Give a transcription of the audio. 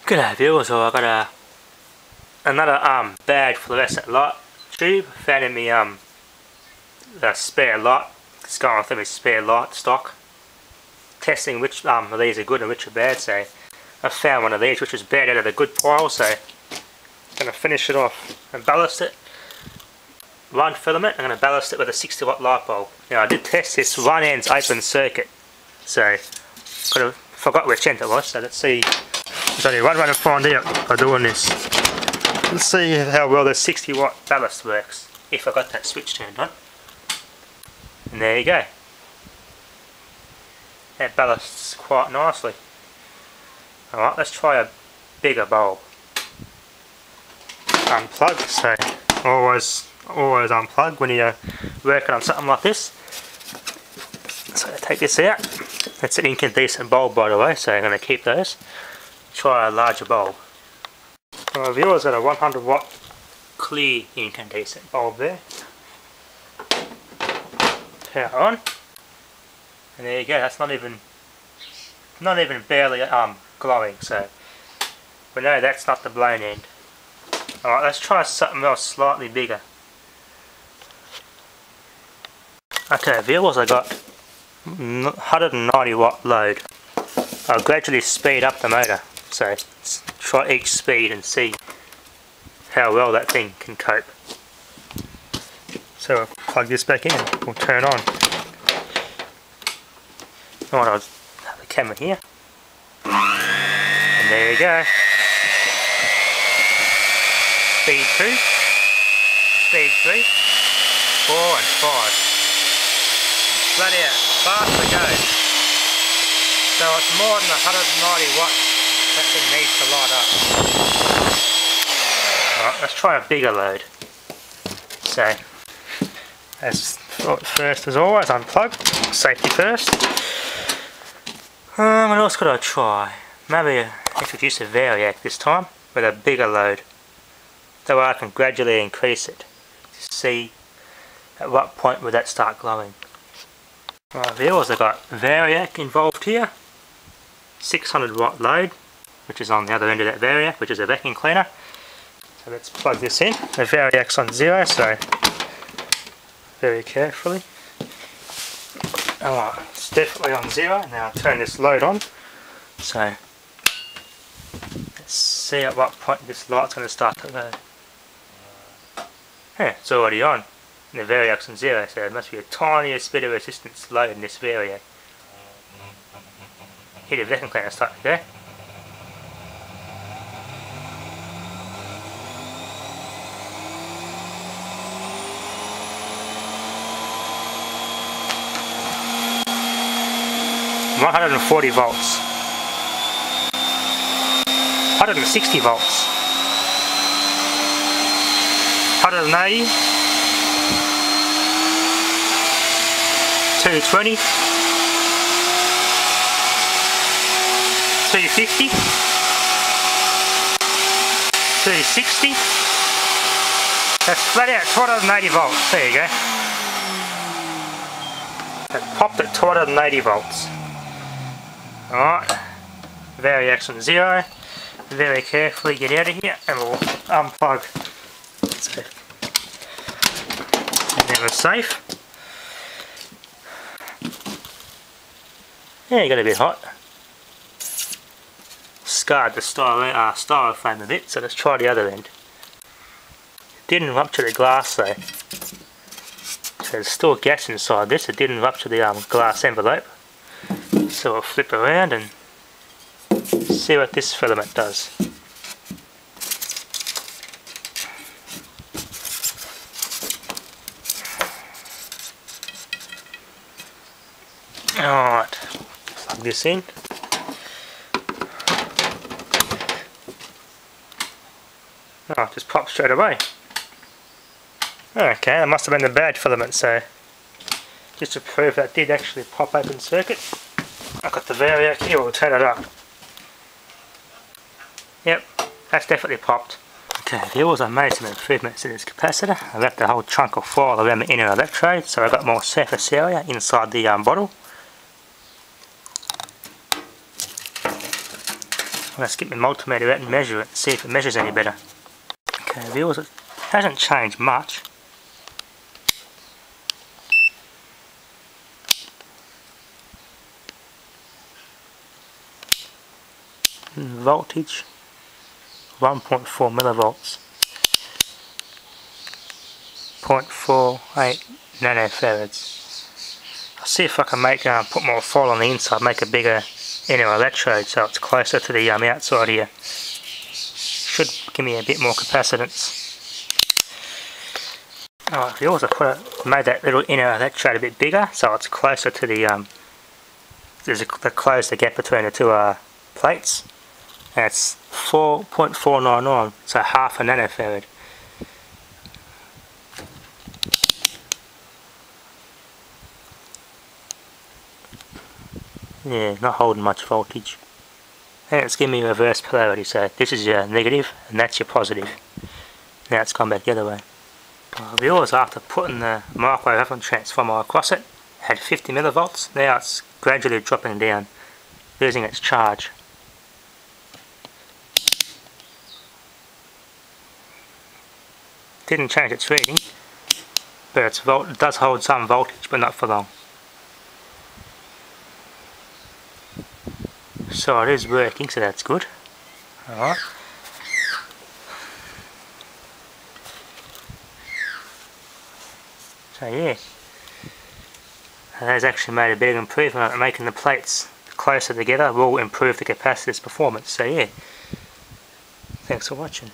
G'day viewers, so I got another bad fluorescent light tube found in me the spare light. It's going through my spare light stock, testing which of these are good and which are bad. So I found one of these which was bad out of the good pile, so I'm going to finish it off and ballast it. One filament, I'm going to ballast it with a 60 watt light bulb. Now I did test this, one end's open circuit, so could have forgot which end it was, so let's see. There's only one way to find out by doing this. Let's see how well the 60 watt ballast works, if I got that switch turned on. And there you go. That ballasts quite nicely. Alright, let's try a bigger bulb. Unplug, so always unplug when you're working on something like this. So take this out. It's an incandescent bulb, by the way, so I'm going to keep those. Try a larger bulb. My viewer's got a 100 watt clear incandescent bulb there. Power on. And there you go, that's not even barely glowing, so we know that's not the blown end. Alright, let's try something else slightly bigger. Okay viewers, I got 190 watt load. I'll gradually speed up the motor, so let's try each speed and see how well that thing can cope. So I'll plug this back in and we'll turn on. Alright, I'll have the camera here. And there you go. Speed 2, speed 3, 4 and 5. Flat out, fast to go. So it's more than 190 watts that thing needs to light up. Alright, let's try a bigger load. So, as first as always, unplug, safety first. What else could I try? Maybe introduce a variac this time with a bigger load. That way I can gradually increase it to see at what point would that start glowing. Right, viewers, I've got variac involved here. 600 watt load, which is on the other end of that variac, which is a vacuum cleaner. So let's plug this in. The variac's on 0, so very carefully. Alright, it's definitely on 0. Now I'll turn this load on. So let's see at what point this light's going to start to go. Yeah, it's already on. And the variac's on 0, so there must be a tiniest bit of resistance load in this variac. Hit the vacuum cleaner, start to go. $140 volts. 160 volts. 180. 220. 250, 260, that's flat out 280 volts, there you go. That popped at 280 volts. Alright, variac's on 0, very carefully get out of here and we'll unplug. So, and then we're safe. Yeah, you got a bit hot. Scarred the styrofoam a bit, so let's try the other end. Didn't rupture the glass though. So there's still gas inside this, it didn't rupture the glass envelope. So we'll flip around and see what this filament does. Alright, plug this in. Oh, just popped straight away. Okay, that must have been the bad filament, so just to prove that did actually pop open circuit, I've got the variac here, we'll turn it up. Yep, that's definitely popped. Okay, viewers, I made some improvements in this capacitor. I wrapped a whole chunk of foil around the inner electrode, so I got more surface area inside the bottle. Let's get my multimeter out and measure it and see if it measures any better. Okay, viewers, it hasn't changed much. Voltage 1.4 millivolts, 0.48 nanofarads. I'll see if I can make put more foil on the inside, make a bigger inner electrode so it's closer to the outside here. Should give me a bit more capacitance. Alright, we also made that little inner electrode a bit bigger so it's closer to the close the gap between the two plates. That's 4.499, so half a nanofarad. Yeah, not holding much voltage. And it's giving me reverse polarity, so this is your negative and that's your positive. Now it's gone back the other way. We always, after putting the microwave oven transformer across it, had 50 millivolts. Now it's gradually dropping down, losing its charge. Didn't change its reading, but it does hold some voltage, but not for long. So it is working, so that's good. Alright. So yeah, that has actually made a big improvement at making the plates closer together. Will improve the capacitor's performance. So yeah, thanks for watching.